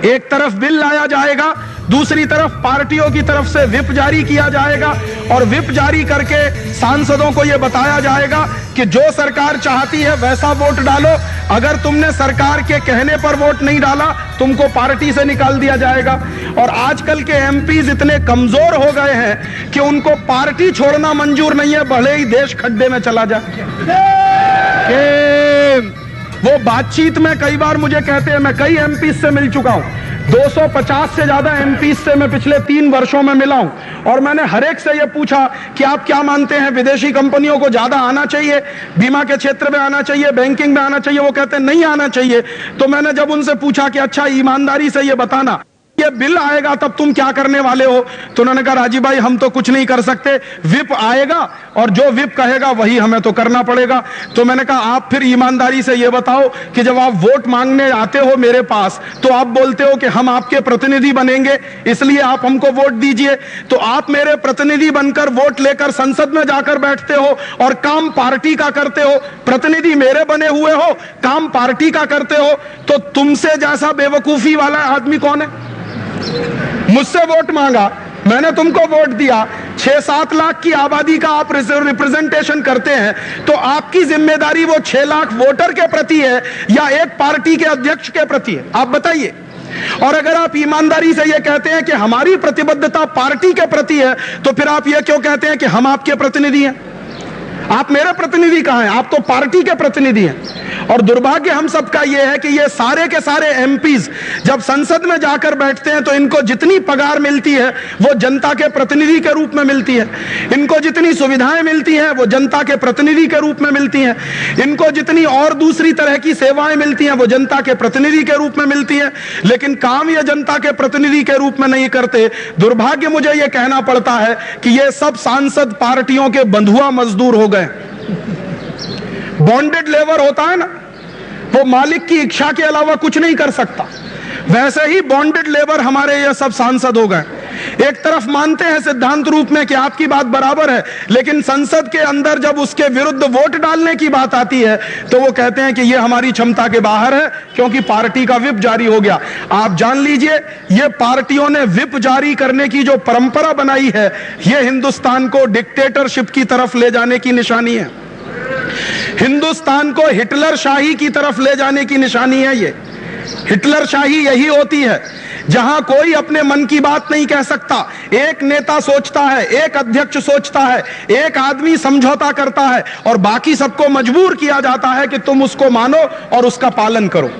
एक तरफ बिल लाया जाएगा, दूसरी तरफ पार्टियों की तरफ से व्हिप जारी किया जाएगा, और व्हिप जारी करके सांसदों को यह बताया जाएगा कि जो सरकार चाहती है वैसा वोट डालो। अगर तुमने सरकार के कहने पर वोट नहीं डाला, तुमको पार्टी से निकाल दिया जाएगा। और आजकल के एमपीज इतने कमजोर हो गए हैं कि उनको पार्टी छोड़ना मंजूर नहीं है, भले ही देश खड्डे में चला जाए। वो बातचीत में कई बार मुझे कहते हैं, मैं कई एमपी से मिल चुका हूं, 250 से ज्यादा एमपी से मैं पिछले 3 वर्षों में मिला हूं, और मैंने हर एक से यह पूछा कि आप क्या मानते हैं, विदेशी कंपनियों को ज्यादा आना चाहिए, बीमा के क्षेत्र में आना चाहिए, बैंकिंग में आना चाहिए? वो कहते हैं नहीं आना चाहिए। तो मैंने जब उनसे पूछा कि अच्छा ईमानदारी से ये बताना, ये बिल आएगा तब तुम क्या करने वाले हो? तो उन्होंने कहा राजीव भाई हम तो कुछ नहीं कर सकते, व्हिप आएगा और जो व्हिप कहेगा वही हमें तो करना पड़ेगा। तो मैंने कहा आप फिर ईमानदारी से ये बताओ कि जब आप वोट मांगने आते हो मेरे पास, तो आप बोलते हो कि हम आपके प्रतिनिधि बनेंगे इसलिए आप हमको वोट दीजिए, तो आप मेरे प्रतिनिधि बनकर वोट लेकर संसद में जाकर बैठते हो और काम पार्टी का करते हो। प्रतिनिधि मेरे बने हुए हो, काम पार्टी का करते हो, तो तुमसे जैसा बेवकूफी वाला आदमी कौन है? मुझसे वोट मांगा, मैंने तुमको वोट दिया, 6-7 लाख की आबादी का आप रिप्रेजेंटेशन करते हैं, तो आपकी जिम्मेदारी वो 6 लाख वोटर के प्रति है या एक पार्टी के अध्यक्ष के प्रति है? आप बताइए। और अगर आप ईमानदारी से ये कहते हैं कि हमारी प्रतिबद्धता पार्टी के प्रति है, तो फिर आप ये क्यों कहते हैं कि हम आपके प्रतिनिधि हैं? आप मेरे प्रतिनिधि कहां हैं? आप तो पार्टी के प्रतिनिधि हैं। और दुर्भाग्य हम सबका यह है कि ये सारे के सारे एमपीज जब संसद में जाकर बैठते हैं तो इनको जितनी पगार मिलती है वो जनता के प्रतिनिधि के रूप में मिलती है, इनको जितनी सुविधाएं मिलती हैं वो जनता के प्रतिनिधि के रूप में मिलती हैं, इनको जितनी और दूसरी तरह की सेवाएं मिलती हैं वो जनता के प्रतिनिधि के रूप में मिलती हैं, लेकिन काम ये जनता के प्रतिनिधि के रूप में नहीं करते। दुर्भाग्य मुझे ये कहना पड़ता है कि ये सब सांसद पार्टियों के बंधुआ मजदूर हो गए। बॉन्डेड लेबर होता है ना, वो मालिक की इच्छा के अलावा कुछ नहीं कर सकता, वैसे ही बॉन्डेड लेबर हमारे ये सब सांसद हो गए। एक तरफ मानते हैं सिद्धांत रूप में कि आपकी बात बराबर है, लेकिन संसद के अंदर जब उसके विरुद्ध वोट डालने की बात आती है तो वो कहते हैं कि ये हमारी क्षमता के बाहर है क्योंकि पार्टी का व्हिप जारी हो गया। आप जान लीजिए, ये पार्टियों ने व्हिप जारी करने की जो परंपरा बनाई है, ये हिंदुस्तान को डिक्टेटरशिप की तरफ ले जाने की निशानी है, हिंदुस्तान को हिटलर शाही की तरफ ले जाने की निशानी है। ये हिटलर शाही यही होती है जहां कोई अपने मन की बात नहीं कह सकता। एक नेता सोचता है, एक अध्यक्ष सोचता है, एक आदमी समझौता करता है और बाकी सबको मजबूर किया जाता है कि तुम उसको मानो और उसका पालन करो।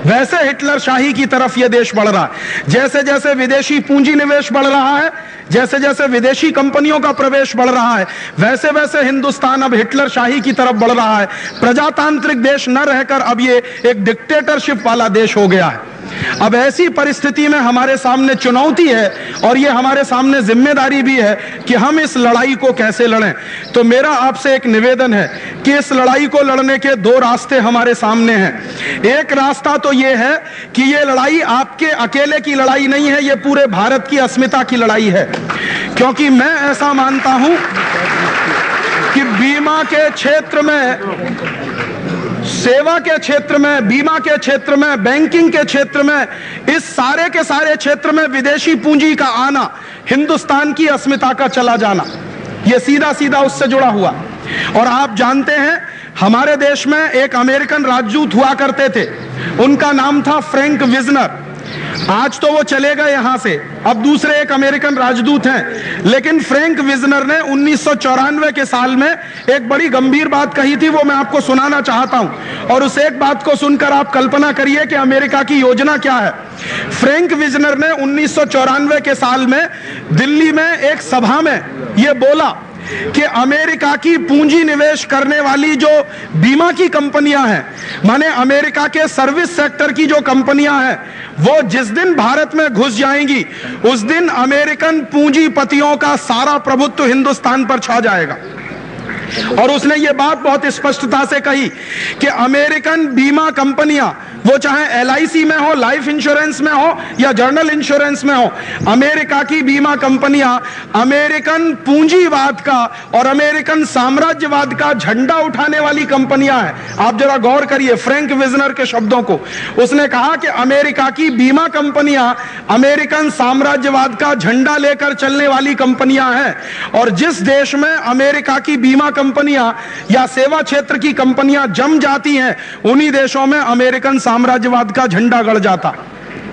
वैसे हिटलर शाही की तरफ यह देश बढ़ रहा है। जैसे जैसे विदेशी पूंजी निवेश बढ़ रहा है, जैसे जैसे विदेशी कंपनियों का प्रवेश बढ़ रहा है, वैसे वैसे हिंदुस्तान अब हिटलर शाही की तरफ बढ़ रहा है। प्रजातांत्रिक देश न रहकर अब ये एक डिक्टेटरशिप वाला देश हो गया है। अब ऐसी परिस्थिति में हमारे सामने चुनौती है और ये हमारे सामने जिम्मेदारी भी है कि हम इस लड़ाई को कैसे लड़ें। तो मेरा आपसे एक निवेदन है कि इस लड़ाई को लड़ने के दो रास्ते हमारे सामने हैं। एक रास्ता तो ये है कि ये लड़ाई आपके अकेले की लड़ाई नहीं है, ये पूरे भारत की अस्मिता की लड़ाई है। क्योंकि मैं ऐसा मानता हूं कि बीमा के क्षेत्र में, सेवा के क्षेत्र में, बीमा के क्षेत्र में, बैंकिंग के क्षेत्र में, इस सारे के सारे क्षेत्र में विदेशी पूंजी का आना, हिंदुस्तान की अस्मिता का चला जाना, यह सीधा सीधा उससे जुड़ा हुआ। और आप जानते हैं हमारे देश में एक अमेरिकन राजदूत हुआ करते थे, उनका नाम था फ्रैंक विजनर। आज तो वो चले गए यहां से, अब दूसरे एक अमेरिकन राजदूत हैं। लेकिन फ्रैंक विजनर ने 1994 के साल में एक बड़ी गंभीर बात कही थी, वो मैं आपको सुनाना चाहता हूं। और उस एक बात को सुनकर आप कल्पना करिए कि अमेरिका की योजना क्या है। फ्रैंक विजनर ने 1994 के साल में दिल्ली में एक सभा में यह बोला कि अमेरिका की पूंजी निवेश करने वाली जो बीमा की कंपनियां हैं, माने अमेरिका के सर्विस सेक्टर की जो कंपनियां हैं, वो जिस दिन भारत में घुस जाएंगी उस दिन अमेरिकन पूंजीपतियों का सारा प्रभुत्व हिंदुस्तान पर छा जाएगा। और उसने ये बात बहुत स्पष्टता से कही कि अमेरिकन बीमा कंपनियां, वो चाहे LIC में हो, लाइफ इंश्योरेंस में हो या जनरल इंश्योरेंस में हो, अमेरिका की बीमा कंपनियां अमेरिकन पूंजीवाद का और अमेरिकन साम्राज्यवाद का झंडा उठाने वाली कंपनियां हैं। आप जरा गौर करिए फ्रैंक विजनर के शब्दों को। उसने कहा कि अमेरिका की बीमा कंपनियां अमेरिकन साम्राज्यवाद का झंडा लेकर चलने वाली कंपनियां हैं। और जिस देश में अमेरिका की बीमा कंपनियां या सेवा क्षेत्र की कंपनियां जम जाती हैं, उन्हीं देशों में अमेरिकन साम्राज्यवाद का झंडा गड़ जाता।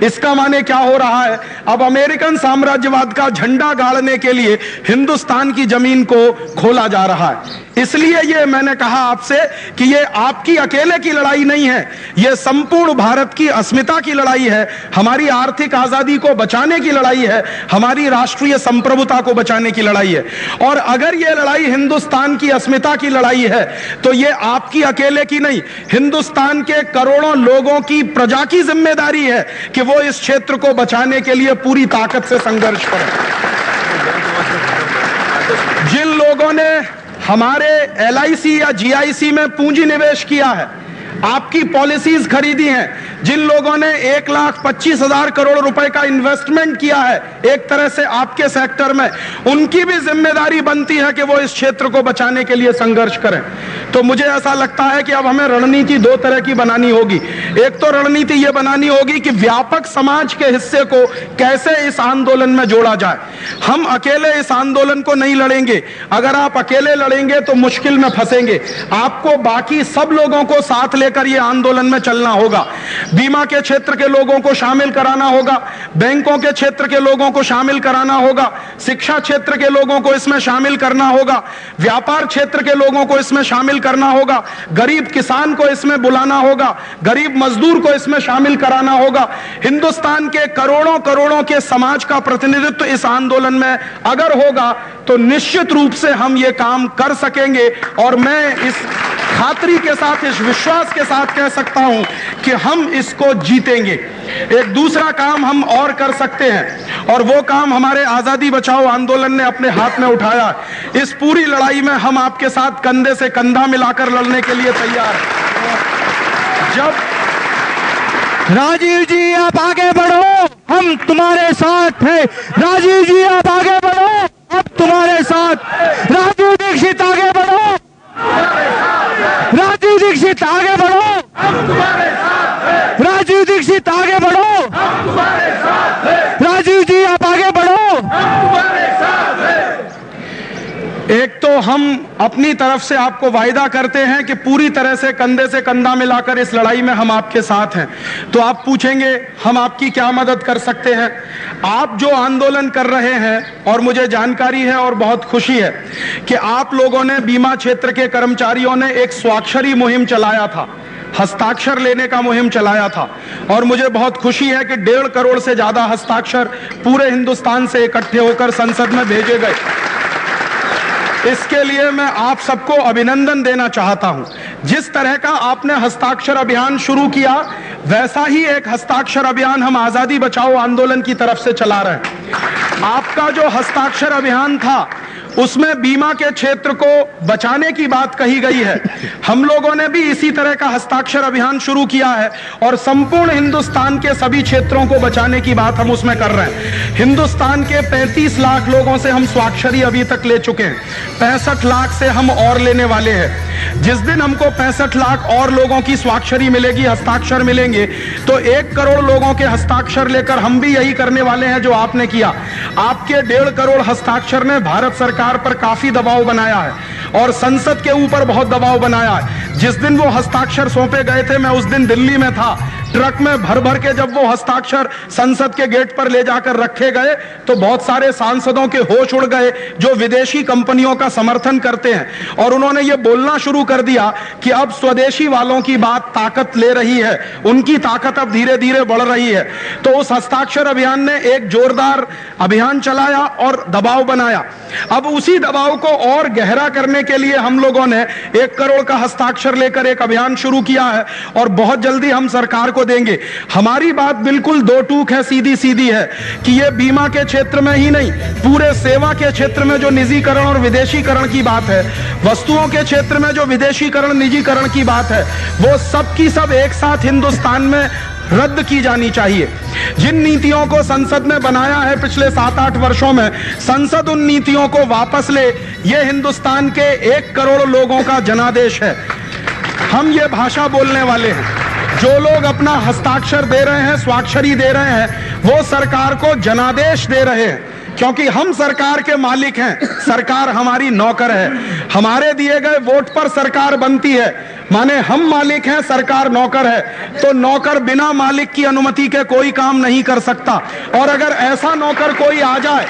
इसका माने क्या हो रहा है, अब अमेरिकन साम्राज्यवाद का झंडा गाड़ने के लिए हिंदुस्तान की जमीन को खोला जा रहा है। इसलिए ये मैंने कहा आपसे कि ये आपकी अकेले की लड़ाई नहीं है, ये संपूर्ण भारत की अस्मिता की लड़ाई है, हमारी आर्थिक आजादी को बचाने की लड़ाई है, हमारी राष्ट्रीय संप्रभुता को बचाने की लड़ाई है। और अगर ये लड़ाई हिंदुस्तान की अस्मिता की लड़ाई है तो ये आपकी अकेले की नहीं, हिंदुस्तान के करोड़ों लोगों की, प्रजा की जिम्मेदारी है कि वो इस क्षेत्र को बचाने के लिए पूरी ताकत से संघर्ष करें। जिन लोगों ने हमारे LIC या GIC में पूंजी निवेश किया है, आपकी पॉलिसीज खरीदी हैं, जिन लोगों ने 1,25,000 करोड़ रुपए का इन्वेस्टमेंट किया है एक तरह से आपके सेक्टर में, उनकी भी जिम्मेदारी बनती है कि वो इस क्षेत्र को बचाने के लिए संघर्ष करें। तो मुझे ऐसा लगता है कि अब हमें रणनीति दो तरह की बनानी होगी। एक तो रणनीति ये बनानी होगी कि व्यापक समाज के हिस्से को कैसे इस आंदोलन में जोड़ा जाए। हम अकेले इस आंदोलन को नहीं लड़ेंगे, अगर आप अकेले लड़ेंगे तो मुश्किल में फंसेंगे। आपको बाकी सब लोगों को साथ लेकर ये आंदोलन में चलना होगा। बीमा के क्षेत्र के लोगों को शामिल कराना होगा, बैंकों के क्षेत्र के लोगों को शामिल कराना होगा, शिक्षा क्षेत्र के लोगों को इसमें शामिल करना होगा, व्यापार क्षेत्र के लोगों को इसमें शामिल करना होगा, गरीब किसान को इसमें बुलाना होगा, गरीब मजदूर को इसमें शामिल कराना होगा। हिंदुस्तान के करोड़ों करोड़ों के समाज का प्रतिनिधित्व इस आंदोलन में अगर होगा तो निश्चित रूप से हम ये काम कर सकेंगे। और मैं इस खातरी के साथ, इस विश्वास के साथ कह सकता हूं कि हम इसको जीतेंगे। एक दूसरा काम हम और कर सकते हैं और वो काम हमारे आजादी बचाओ आंदोलन ने अपने हाथ में उठाया। इस पूरी लड़ाई में हम आपके साथ कंधे से कंधा मिलाकर लड़ने के लिए तैयार हैं। जब राजीव जी आप आगे बढ़ो, हम तुम्हारे साथ हैं। राजीव जी आप आगे बढ़ो, अब तुम्हारे साथ। राजीव दीक्षित आगे बढ़ो, राजीव दीक्षित आगे बढ़ो, राजीव दीक्षित आगे बढ़ो, राजीव जी आप आगे बढ़ो। एक तो हम अपनी तरफ से आपको वायदा करते हैं कि पूरी तरह से कंधे से कंधा मिलाकर इस लड़ाई में हम आपके साथ हैं। तो आप पूछेंगे हम आपकी क्या मदद कर सकते हैं? आप जो आंदोलन कर रहे हैं, और मुझे जानकारी है और बहुत खुशी है कि आप लोगों ने, बीमा क्षेत्र के कर्मचारियों ने एक स्वाक्षरी मुहिम चलाया था, हस्ताक्षर लेने का मुहिम चलाया था, और मुझे बहुत खुशी है कि 1.5 करोड़ से ज्यादा हस्ताक्षर पूरे हिंदुस्तान से इकट्ठे होकर संसद में भेजे गए। इसके लिए मैं आप सबको अभिनंदन देना चाहता हूं। जिस तरह का आपने हस्ताक्षर अभियान शुरू किया, वैसा ही एक हस्ताक्षर अभियान हम आजादी बचाओ आंदोलन की तरफ से चला रहे हैं। आपका जो हस्ताक्षर अभियान था उसमें बीमा के क्षेत्र को बचाने की बात कही गई है। हम लोगों ने भी इसी तरह का हस्ताक्षर अभियान शुरू किया है और संपूर्ण हिंदुस्तान के सभी क्षेत्रों को बचाने की बात हम उसमें कर रहे हैं। हिंदुस्तान के 35 लाख लोगों से हम स्वाक्षरी अभी तक ले चुके हैं, 65 लाख से हम और लेने वाले हैं। जिस दिन हमको 65 लाख और लोगों की स्वाक्षरी मिलेगी, हस्ताक्षर मिलेंगे, तो 1 करोड़ लोगों के हस्ताक्षर लेकर हम भी यही करने वाले हैं जो आपने किया। आपके 1.5 करोड़ हस्ताक्षर ने भारत सरकार पर काफी दबाव बनाया है और संसद के ऊपर बहुत दबाव बनाया है। जिस दिन वो हस्ताक्षर सौंपे गए थे, मैं उस दिन दिल्ली में था। ट्रक में भर भर के जब वो हस्ताक्षर संसद के गेट पर ले जाकर रखे गए तो बहुत सारे सांसदों के होश उड़ गए जो विदेशी कंपनियों का समर्थन करते हैं, और उन्होंने ये बोलना शुरू कर दिया कि अब स्वदेशी वालों की बात ताकत ले रही है, उनकी ताकत अब धीरे धीरे बढ़ रही है। तो उस हस्ताक्षर अभियान ने एक जोरदार अभियान चलाया और दबाव बनाया। अब उसी दबाव को और गहरा करने के लिए हम लोगों ने 1 करोड़ का हस्ताक्षर लेकर एक अभियान शुरू किया है और बहुत जल्दी हम सरकार को देंगे। हमारी बात बिल्कुल दो टूक है, सीधी सीधी है कि ये बीमा के क्षेत्र में ही नहीं, पूरे सेवा के क्षेत्र में जो निजीकरण और विदेशीकरण की बात है, वस्तुओं के क्षेत्र में जो विदेशीकरण निजीकरण की बात है, वो सब की सब एक साथ हिंदुस्तान में रद्द की जानी चाहिए। जिन नीतियों को संसद ने बनाया है पिछले 7-8 वर्षों में, संसद उन नीतियों को वापस ले। ये हिंदुस्तान के 1 करोड़ लोगों का जनादेश है। हम ये भाषा बोलने वाले हैं। जो लोग अपना हस्ताक्षर दे रहे हैं, स्वाक्षरी दे रहे हैं, वो सरकार को जनादेश दे रहे हैं, क्योंकि हम सरकार के मालिक हैं, सरकार हमारी नौकर है। हमारे दिए गए वोट पर सरकार बनती है, माने हम मालिक हैं, सरकार नौकर है। तो नौकर बिना मालिक की अनुमति के कोई काम नहीं कर सकता, और अगर ऐसा नौकर कोई आ जाए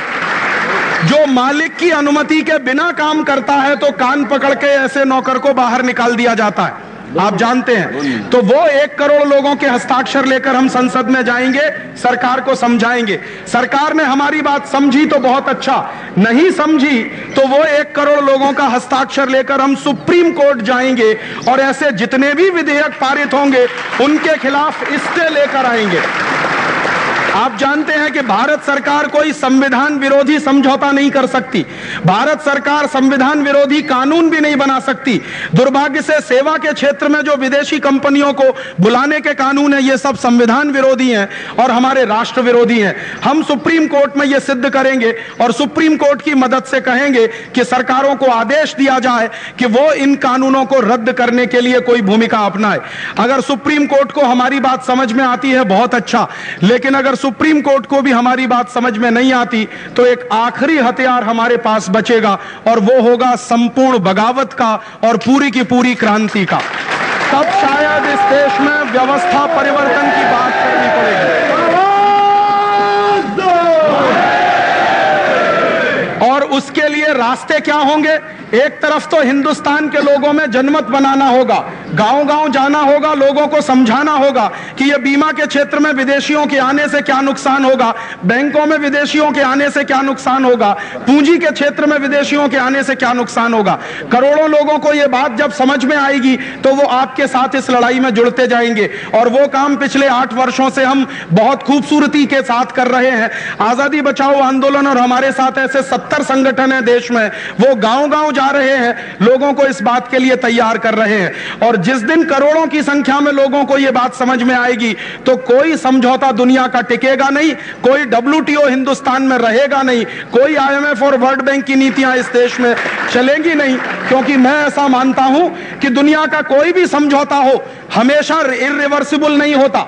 जो मालिक की अनुमति के बिना काम करता है तो कान पकड़ के ऐसे नौकर को बाहर निकाल दिया जाता है, आप जानते हैं। तो वो 1 करोड़ लोगों के हस्ताक्षर लेकर हम संसद में जाएंगे, सरकार को समझाएंगे। सरकार ने हमारी बात समझी तो बहुत अच्छा, नहीं समझी तो वो 1 करोड़ लोगों का हस्ताक्षर लेकर हम सुप्रीम कोर्ट जाएंगे और ऐसे जितने भी विधेयक पारित होंगे उनके खिलाफ स्टे लेकर आएंगे। आप जानते हैं कि भारत सरकार कोई संविधान विरोधी समझौता नहीं कर सकती, भारत सरकार संविधान विरोधी कानून भी नहीं बना सकती। दुर्भाग्य से सेवा के क्षेत्र में जो विदेशी कंपनियों को बुलाने के कानून है, ये सब संविधान विरोधी हैं और हमारे राष्ट्र विरोधी हैं। हम सुप्रीम कोर्ट में ये सिद्ध करेंगे और सुप्रीम कोर्ट की मदद से कहेंगे कि सरकारों को आदेश दिया जाए कि वो इन कानूनों को रद्द करने के लिए कोई भूमिका अपनाए। अगर सुप्रीम कोर्ट को हमारी बात समझ में आती है बहुत अच्छा, लेकिन अगर सुप्रीम कोर्ट को भी हमारी बात समझ में नहीं आती तो एक आखिरी हथियार हमारे पास बचेगा और वो होगा संपूर्ण बगावत का और पूरी की पूरी क्रांति का। तब शायद इस देश में व्यवस्था परिवर्तन की बात करनी पड़ेगी। और उसके लिए रास्ते क्या होंगे? एक तरफ तो हिंदुस्तान के लोगों में जनमत बनाना होगा, गांव-गांव जाना होगा, लोगों को समझाना होगा कि ये बीमा के क्षेत्र में विदेशियों के आने से क्या नुकसान होगा, बैंकों में विदेशियों के आने से क्या नुकसान होगा, पूंजी के क्षेत्र में विदेशियों के आने से क्या नुकसान होगा। करोड़ों लोगों को ये बात जब समझ में आएगी तो वो आपके साथ इस लड़ाई में जुड़ते जाएंगे, और वो काम पिछले 8 वर्षों से हम बहुत खूबसूरती के साथ कर रहे हैं। आजादी बचाओ आंदोलन और हमारे साथ ऐसे 70 संगठन है देश में, वो गांव-गांव जा रहे हैं, लोगों को इस बात के लिए तैयार कर रहे हैं। और जिस दिन करोड़ों की संख्या में लोगों को यह बात समझ में आएगी तो कोई समझौता दुनिया का टिकेगा नहीं, कोई WTO हिंदुस्तान में रहेगा नहीं, कोई IMF और वर्ल्ड बैंक की नीतियां इस देश में चलेंगी नहीं, क्योंकि मैं ऐसा मानता हूं कि दुनिया का कोई भी समझौता हो हमेशा इर्रिवर्सिबल नहीं होता।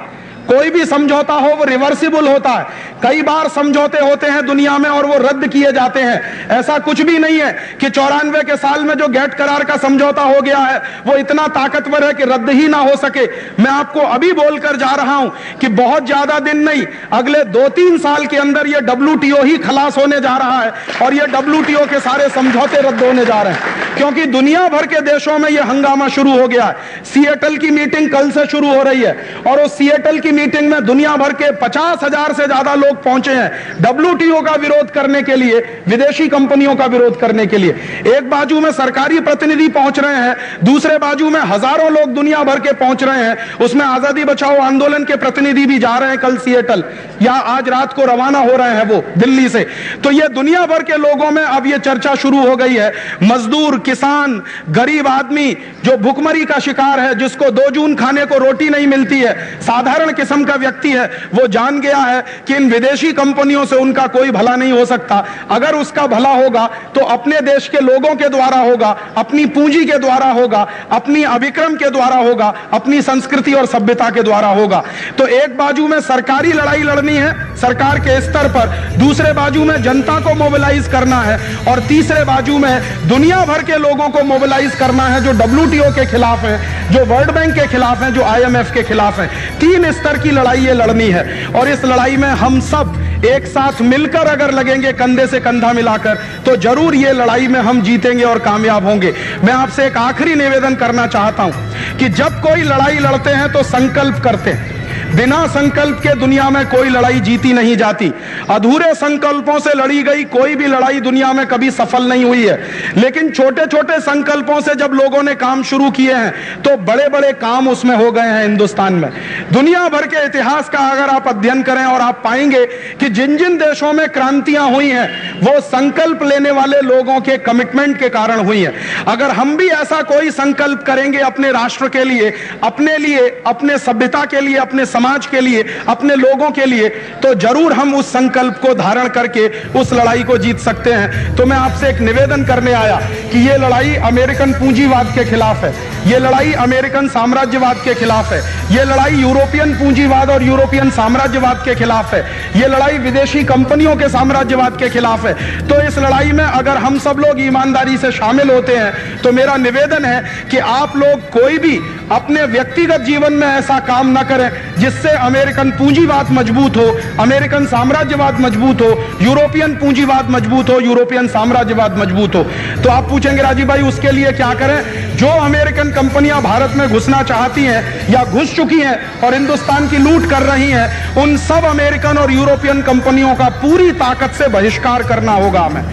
कोई भी समझौता हो वो रिवर्सिबल होता है। कई बार समझौते होते हैं दुनिया में और वो रद्द किए जाते हैं। ऐसा कुछ भी नहीं है कि 94 के साल में जो गेट करार का समझौता हो गया है वो इतना ताकतवर है कि रद्द ही ना हो सके। मैं आपको अभी बोलकर जा रहा हूं कि बहुत ज्यादा दिन नहीं, अगले 2-3 साल के अंदर ये WTO ही खलास होने जा रहा है और ये WTO के सारे समझौते रद्द होने जा रहे हैं, क्योंकि दुनिया भर के देशों में यह हंगामा शुरू हो गया है। सिएटल की मीटिंग कल से शुरू हो रही है और उस सिएटल की मीटिंग में दुनिया भर के 50,000 से ज्यादा लोग पहुंचे हैं WTO का विरोध करने के लिए, विदेशी कंपनियों का विरोध करने के लिए। एक बाजू में सरकारी प्रतिनिधि पहुंच रहे हैं, दूसरे बाजू में हजारों लोग दुनिया भर के पहुंच रहे हैं। उसमें आजादी बचाओ आंदोलन के प्रतिनिधि भी जा रहे हैं कल सिएटल, या आज रात को रवाना हो रहे हैं वो दिल्ली से। तो ये दुनिया भर के लोगों में अब ये चर्चा शुरू हो गई है। मजदूर, किसान, गरीब आदमी जो भुखमरी का शिकार है, जिसको 2 जून खाने को रोटी नहीं मिलती है, साधारण किस्म का व्यक्ति है, वो जान गया है कि इन विदेशी कंपनियों से उनका कोई भला नहीं हो सकता। अगर उसका भला होगा तो अपने देश के लोगों के द्वारा होगा, अपनी पूंजी के द्वारा होगा, अपनी अभिक्रम के द्वारा होगा, अपनी संस्कृति और सभ्यता के द्वारा होगा। तो एक बाजू में सरकारी लड़ाई लड़नी है सरकार के स्तर पर, दूसरे बाजू में जनता को मोबिलाइज करना है और तीसरे बाजू में दुनिया भर के लोगों को मोबिलाइज करना है जो WTO के खिलाफ है, जो वर्ल्ड बैंक के खिलाफ है, जो IMF के खिलाफ है। 3 स्तर की लड़ाई ये लड़नी है और इस लड़ाई में हम सब एक साथ मिलकर अगर लगेंगे, कंधे से कंधा मिलाकर, तो जरूर ये लड़ाई में हम जीतेंगे और कामयाब होंगे। मैं आपसे एक आखिरी निवेदन करना चाहता हूं कि जब कोई लड़ाई लड़ते हैं तो संकल्प करते हैं। बिना संकल्प के दुनिया में कोई लड़ाई जीती नहीं जाती। अधूरे संकल्पों से लड़ी गई कोई भी लड़ाई दुनिया में कभी सफल नहीं हुई है। लेकिन छोटे छोटे संकल्पों से जब लोगों ने काम शुरू किए हैं तो बड़े बड़े काम उसमें हो गए हैं। हिंदुस्तान में दुनिया भर के इतिहास का अगर आप अध्ययन करें और आप पाएंगे कि जिन जिन देशों में क्रांतियां हुई हैं वो संकल्प लेने वाले लोगों के कमिटमेंट के कारण हुई है। अगर हम भी ऐसा कोई संकल्प करेंगे अपने राष्ट्र के लिए, अपने लिए, अपने सभ्यता के लिए, अपने समाज के लिए, अपने लोगों के लिए, तो जरूर हम उस संकल्प को धारण करके उस लड़ाई को जीत सकते हैं। तो मैं आपसे एक निवेदन करने आया कि ये लड़ाई अमेरिकन पूंजीवाद के खिलाफ है, ये लड़ाई अमेरिकन साम्राज्यवाद के खिलाफ है, ये लड़ाई यूरोपियन पूंजीवाद और यूरोपियन साम्राज्यवाद के खिलाफ है, ये लड़ाई विदेशी कंपनियों के साम्राज्यवाद के खिलाफ है। तो इस लड़ाई में अगर हम सब लोग ईमानदारी से शामिल होते हैं तो मेरा निवेदन है कि आप लोग कोई भी अपने व्यक्तिगत जीवन में ऐसा काम ना करें जिससे अमेरिकन पूंजीवाद मजबूत हो, अमेरिकन साम्राज्यवाद मजबूत हो, यूरोपियन पूंजीवाद मजबूत हो, यूरोपियन साम्राज्यवाद मजबूत हो। तो आप पूछेंगे राजीव भाई उसके लिए क्या करें? जो अमेरिकन कंपनियां भारत में घुसना चाहती हैं या घुस चुकी हैं और हिंदुस्तान की लूट कर रही हैं, उन सब अमेरिकन और यूरोपियन कंपनियों का पूरी ताकत से बहिष्कार करना होगा। हमें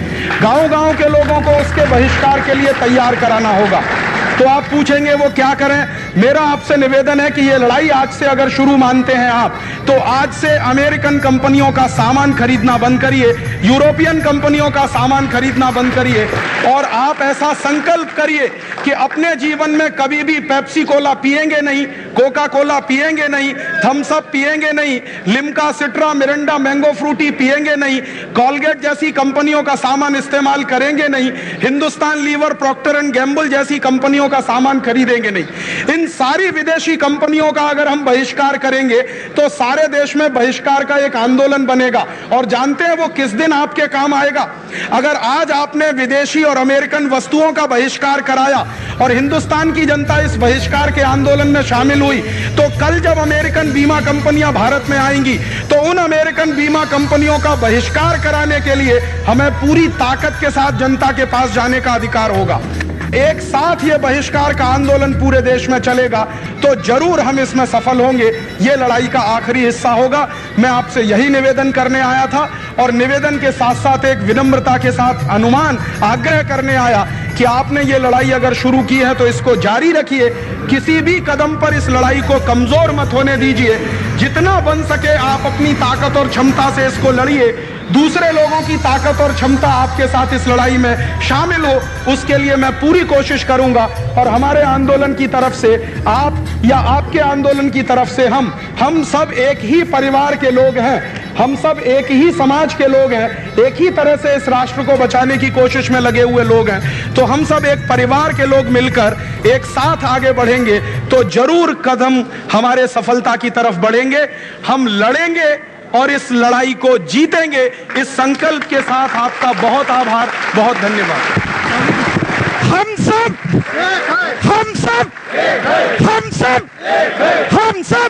गांव-गांव के लोगों को उसके बहिष्कार के लिए तैयार कराना होगा। तो आप पूछेंगे वो क्या करें? मेरा आपसे निवेदन है कि ये लड़ाई आज से अगर शुरू मानते हैं आप, तो आज से अमेरिकन कंपनियों का सामान खरीदना बंद करिए, यूरोपियन कंपनियों का सामान खरीदना बंद करिए और आप ऐसा संकल्प करिए कि अपने जीवन में कभी भी पेप्सी कोला पिएंगे नहीं, कोका कोला पिएंगे नहीं, थम्स अप पिएंगे नहीं, लिम्का, सिट्रा, मिरिंडा, मैंगो फ्रूटी पिएंगे नहीं, कॉलगेट जैसी कंपनियों का सामान इस्तेमाल करेंगे नहीं, Hindustan lever, Procter and Gamble जैसी कंपनियों का सामान खरीदेंगे नहीं। इन सारी विदेशी कंपनियों का अगर हम बहिष्कार करेंगे तो सारे देश में बहिष्कार का एक आंदोलन बनेगा और जानते हैं वो किस दिन आपके काम आएगा? अगर आज आपने विदेशी और अमेरिकन वस्तुओं का बहिष्कार कराया और हिंदुस्तान की जनता इस बहिष्कार के आंदोलन में शामिल हुई, तो कल जब अमेरिकन बीमा कंपनियां भारत में आएंगी तो उन अमेरिकन बीमा कंपनियों का बहिष्कार कराने के लिए हमें पूरी ताकत के साथ जनता के पास जाने का अधिकार होगा। एक साथ ये बहिष्कार का आंदोलन पूरे देश में चलेगा तो जरूर हम इसमें सफल होंगे। ये लड़ाई का आखिरी हिस्सा होगा। मैं आपसे यही निवेदन करने आया था और निवेदन के साथ साथ एक विनम्रता के साथ अनुमान आग्रह करने आया कि आपने ये लड़ाई अगर शुरू की है तो इसको जारी रखिए, किसी भी कदम पर इस लड़ाई को कमजोर मत होने दीजिए। जितना बन सके आप अपनी ताकत और क्षमता से इसको लड़िए। दूसरे लोगों की ताकत और क्षमता आपके साथ इस लड़ाई में शामिल हो, उसके लिए मैं पूरी कोशिश करूंगा और हमारे आंदोलन की तरफ से आप या आपके आंदोलन की तरफ से हम सब एक ही परिवार के लोग हैं, हम सब एक ही समाज के लोग हैं, एक ही तरह से इस राष्ट्र को बचाने की कोशिश में लगे हुए लोग हैं। तो हम सब एक परिवार के लोग मिलकर एक साथ आगे बढ़ेंगे तो जरूर कदम हमारे सफलता की तरफ बढ़ेंगे। हम लड़ेंगे और इस लड़ाई को जीतेंगे। इस संकल्प के साथ आपका बहुत आभार, बहुत धन्यवाद। हम सब हम सब हम सब हम सब